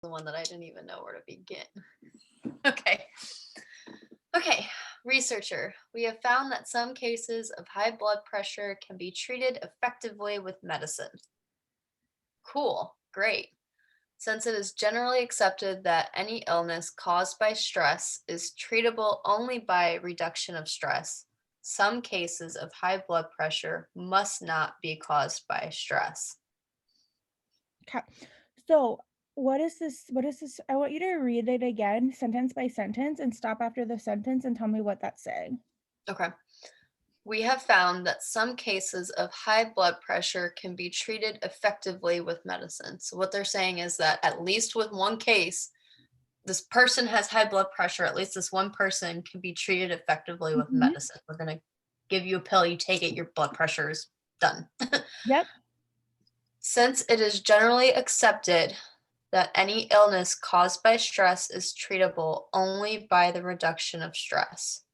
the one that I didn't even know where to begin. Okay. Okay, researcher, we have found that some cases of high blood pressure can be treated effectively with medicine. Cool, great. Since it is generally accepted that any illness caused by stress is treatable only by reduction of stress, some cases of high blood pressure must not be caused by stress. Okay. So what is this? What is this? I want you to read it again, sentence by sentence, and stop after the sentence and tell me what that's saying. Okay. We have found that some cases of high blood pressure can be treated effectively with medicine. So, what they're saying is that at least with one case, this person has high blood pressure, at least this one person can be treated effectively with Mhm. medicine. We're going to give you a pill, you take it, your blood pressure is done. Yep. Since it is generally accepted that any illness caused by stress is treatable only by the reduction of stress.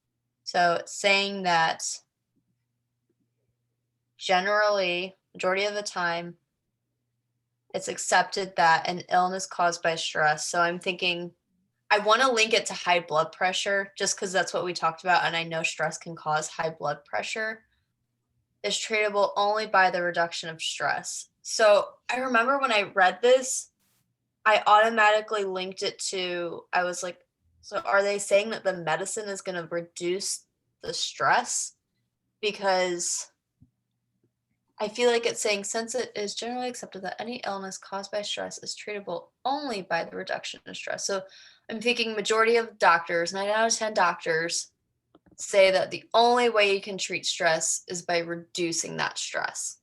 So, it's saying that generally, majority of the time, it's accepted that an illness caused by stress. So I'm thinking I want to link it to high blood pressure just because that's what we talked about. And I know stress can cause high blood pressure, is treatable only by the reduction of stress. So I remember when I read this, I automatically linked it to, I was like, so are they saying that the medicine is going to reduce the stress? Because I feel like it's saying since it is generally accepted that any illness caused by stress is treatable only by the reduction of stress. So I'm thinking majority of doctors, 9 out of 10 doctors, say that the only way you can treat stress is by reducing that stress.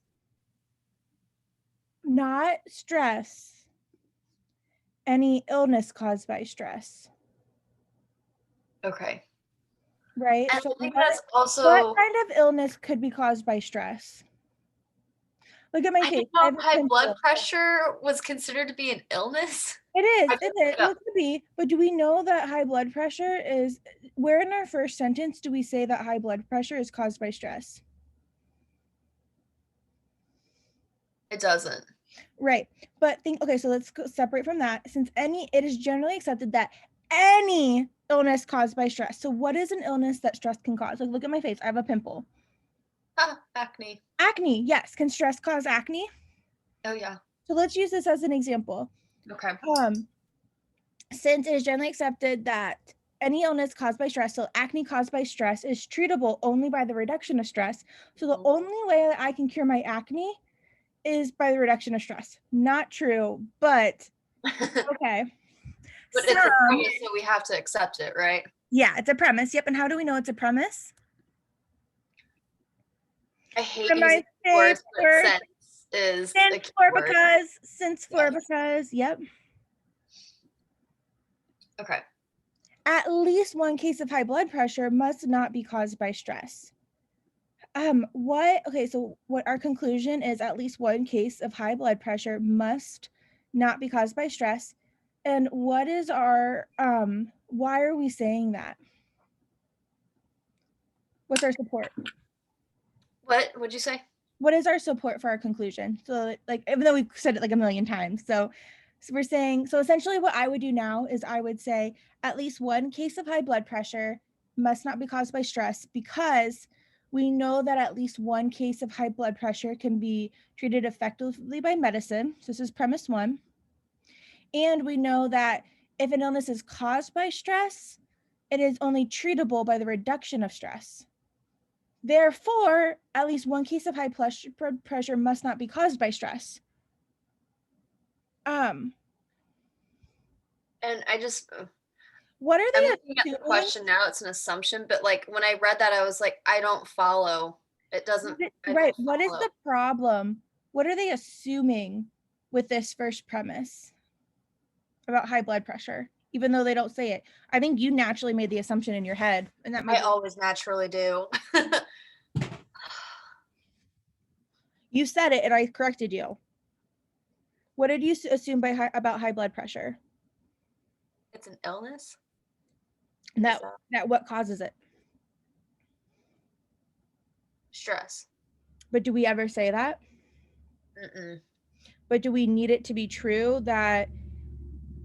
Not stress. Any illness caused by stress. Okay. Right? And So I think what that's what also, kind of illness could be caused by stress? Look at my I face. didn't know I if have a high blood pencil. pressure was considered to be an illness. It is, I it just is. looked it Well, up. it could be, but do we know that high blood pressure is where in our first sentence do we say that high blood pressure is caused by stress? It doesn't. Right. But think, okay, so let's go separate from that. Since it is generally accepted that any illness caused by stress. So what is an illness that stress can cause? Like, look at my face. I have a pimple. Acne. Acne. Yes. Can stress cause acne? Oh, yeah. So let's use this as an example. Okay. Since it is generally accepted that any illness caused by stress, so acne caused by stress, is treatable only by the reduction of stress. So the only way that I can cure my acne is by the reduction of stress. Not true, but okay. But So it's a premise, so we have to accept it, right? yeah, it's a premise. Yep. And how do we know it's a premise? I hate From using my words, but favorite sense is a since key for word. because, since for Yes. because, yep. Okay. At least one case of high blood pressure must not be caused by stress. So what our conclusion is at least one case of high blood pressure must not be caused by stress. And what is our why are we saying that? What's our support? What would you say? What is our support for our conclusion? So like even though we've said it like a million times. So we're saying, so essentially what I would do now is I would say at least one case of high blood pressure must not be caused by stress because we know that at least one case of high blood pressure can be treated effectively by medicine. So this is premise one. And we know that if an illness is caused by stress, it is only treatable by the reduction of stress. Therefore, at least one case of high blood pressure must not be caused by stress. Um, And I just, what are I'm they looking at the assuming? question now. It's an assumption, but like when I read that, I was like, I don't follow. It doesn't, I Right. don't What is follow. the problem? What are they assuming with this first premise about high blood pressure? Even though they don't say it, I think you naturally made the assumption in your head, and that I made always naturally do. you said it, and I corrected you. What did you assume about high blood pressure? It's an illness? Is That that that what causes it? stress? But do we ever say that? Mm-mm. But do we need it to be true that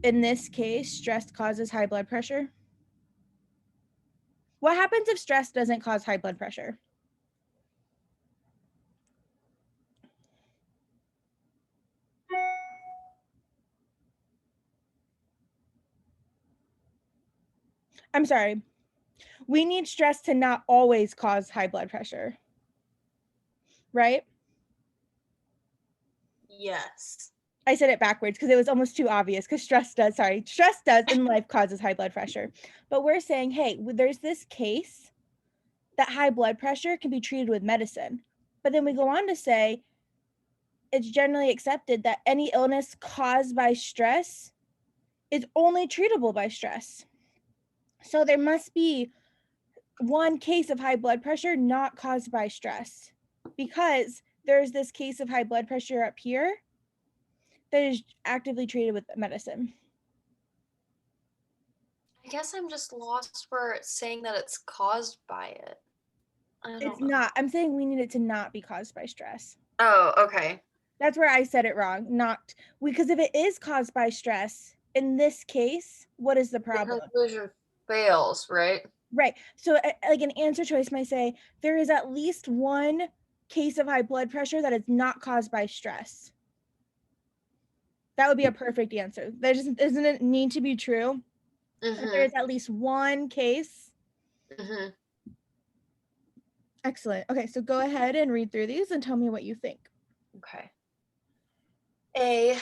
in this case, stress causes high blood pressure? What happens if stress doesn't cause high blood pressure? I'm sorry. We need stress to not always cause high blood pressure, right? Yes. I said it backwards because it was almost too obvious because stress does in life causes high blood pressure. But we're saying, hey, there's this case that high blood pressure can be treated with medicine. But then we go on to say it's generally accepted that any illness caused by stress is only treatable by stress. So there must be one case of high blood pressure not caused by stress, because there's this case of high blood pressure up here that is actively treated with medicine. I guess I'm just lost where it's saying that it's caused by it. I don't It's know. not. I'm saying we need it to not be caused by stress. Oh, okay. That's where I said it wrong. Not because if it is caused by stress, in this case, what is the The problem? conclusion fails, right? Right. So like an answer choice might say there is at least one case of high blood pressure that is not caused by stress. That would be a perfect answer. There doesn't it need to be true. That there Mm-hmm. is at least one case. Mm-hmm. Excellent. Okay, so go ahead and read through these and tell me what you think. Okay. A,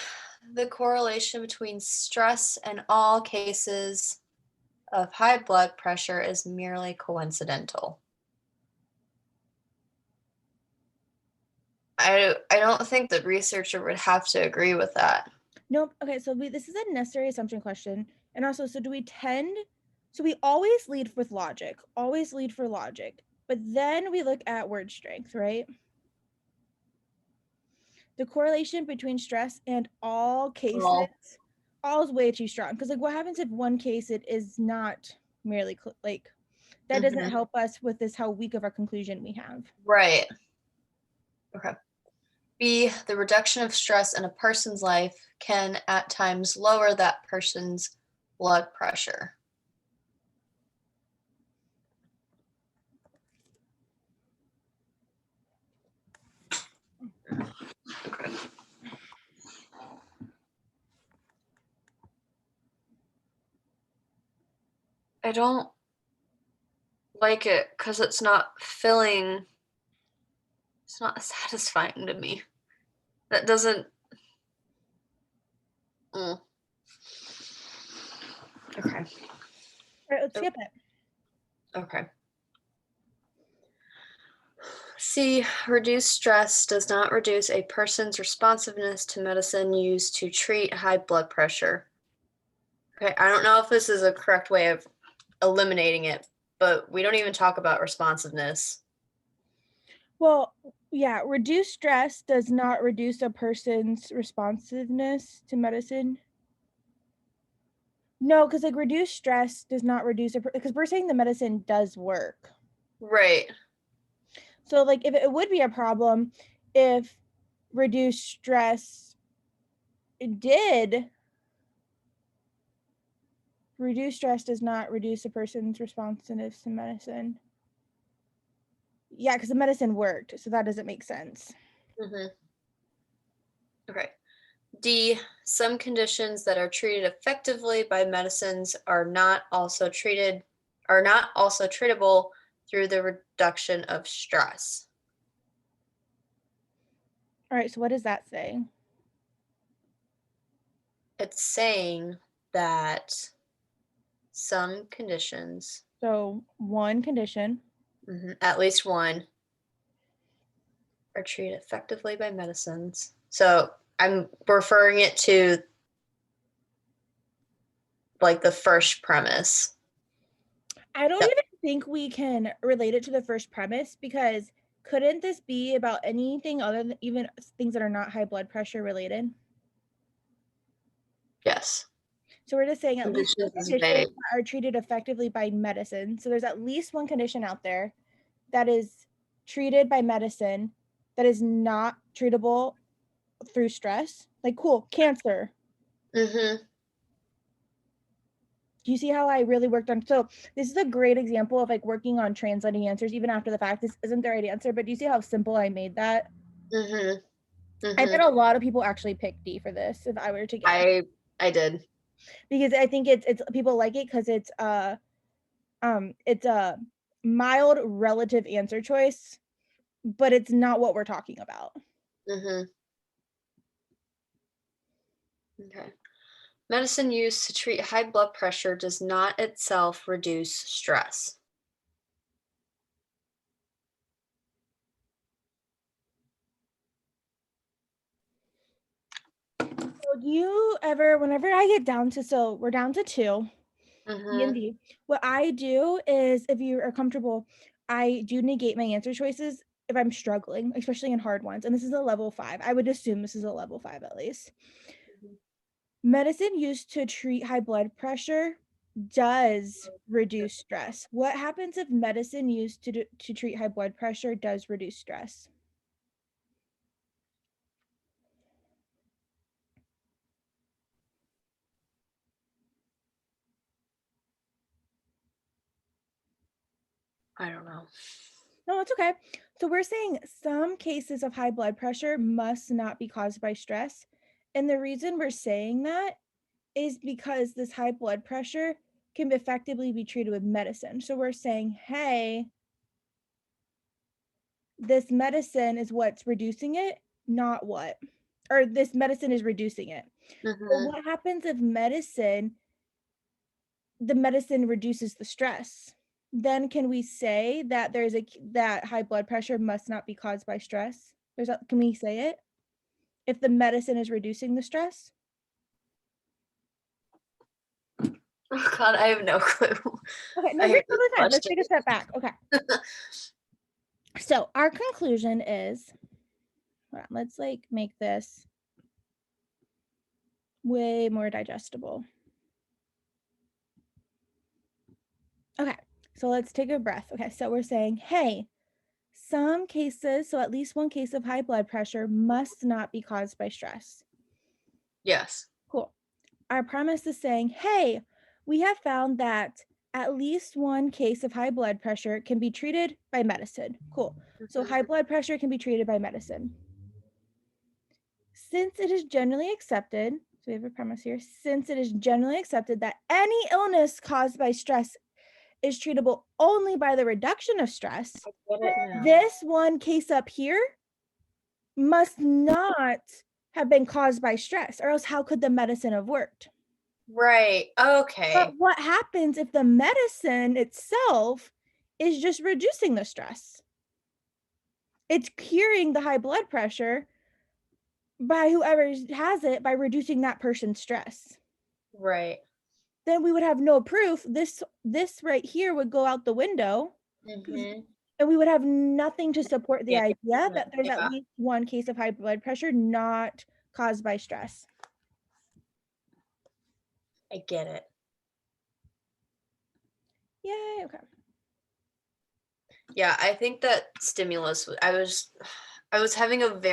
the correlation between stress and all cases of high blood pressure is merely coincidental. I don't think the researcher would have to agree with that. Nope. Okay, so this is a necessary assumption question. And also, so do we tend, so we always lead with logic, always lead for logic, but then we look at word strength, right? The correlation between stress and all cases, Well, all is way too strong. Because like what happens if one case it is not merely like that doesn't mhm. help us with this how weak of a conclusion we have. Right. Okay. B, the reduction of stress in a person's life can at times lower that person's blood pressure. Okay. I don't like it because it's not filling, it's not satisfying to me. That doesn't. Mm. Okay. All right, let's skip it. Okay. C, reduced stress does not reduce a person's responsiveness to medicine used to treat high blood pressure. Okay, I don't know if this is a correct way of eliminating it, but we don't even talk about responsiveness. Well, yeah, reduced stress does not reduce a person's responsiveness to medicine. No, because like reduced stress does not reduce because we're saying the medicine does work. Right. So like if it would be a problem if reduced stress did reduce stress does not reduce a person's responsiveness to medicine. Yeah, because the medicine worked, so that doesn't make sense. Mm-hmm. Okay. D, some conditions that are treated effectively by medicines are not also treatable through the reduction of stress. All right, so what does that say? It's saying that some conditions, So one condition. at least one, are treated effectively by medicines. So I'm referring it to like the first premise. I don't Yep. even think we can relate it to the first premise because couldn't this be about anything other than even things that are not high blood pressure related? Yes. So we're just saying at least Conditions one is condition vague. are treated effectively by medicine. So there's at least one condition out there that is treated by medicine that is not treatable through stress. Like cool, cancer. Mm-hmm. Do you see how I really worked on? So this is a great example of like working on translating answers even after the fact. This isn't the right answer, but do you see how simple I made that? Mm-hmm. I Mm-hmm. bet a lot of people actually pick D for this if I were to guess, I did. because I think it's people like it because it's a mild relative answer choice, but it's not what we're talking about. Mm-hmm. Okay. Medicine used to treat high blood pressure does not itself reduce stress. So do you ever, whenever I get down to, so we're down to 2, D and Mm-hmm. D. What I do is, if you are comfortable, I do negate my answer choices if I'm struggling, especially in hard ones. And this is a level 5. I would assume this is a level 5 at least. Medicine used to treat high blood pressure does reduce stress. What happens if medicine used to treat high blood pressure does reduce stress? I don't know. No, it's okay. So we're saying some cases of high blood pressure must not be caused by stress. And the reason we're saying that is because this high blood pressure can effectively be treated with medicine. So we're saying, hey, this medicine is what's reducing it, not what, or this medicine is reducing it. So Mm-hmm. what happens if the medicine reduces the stress? Then can we say that that high blood pressure must not be caused by stress? Can we say it? If the medicine is reducing the stress? Oh God, I have no clue. Okay, no, I you're hate this totally fine. Let's question. take a step back. Okay. So our conclusion is, hold on, let's like make this way more digestible. Okay, so let's take a breath. Okay, so we're saying, hey, some cases, so at least one case of high blood pressure must not be caused by stress. Yes. Cool. Our premise is saying, hey, we have found that at least one case of high blood pressure can be treated by medicine. Cool. So high blood pressure can be treated by medicine. Since it is generally accepted, so we have a premise here, since it is generally accepted that any illness caused by stress is treatable only by the reduction of stress, I get it now. this one case up here must not have been caused by stress, or else how could the medicine have worked? Right. But Okay. what happens if the medicine itself is just reducing the stress? It's curing the high blood pressure by whoever has it by reducing that person's stress. Right. Then we would have no proof. This right here would go out the window, Mm-hmm. and we would have nothing to support the Yeah. idea that there's at Yeah. least one case of high blood pressure not caused by stress. I get it. Yay, okay. Yeah, I think that stimulus. I was having a very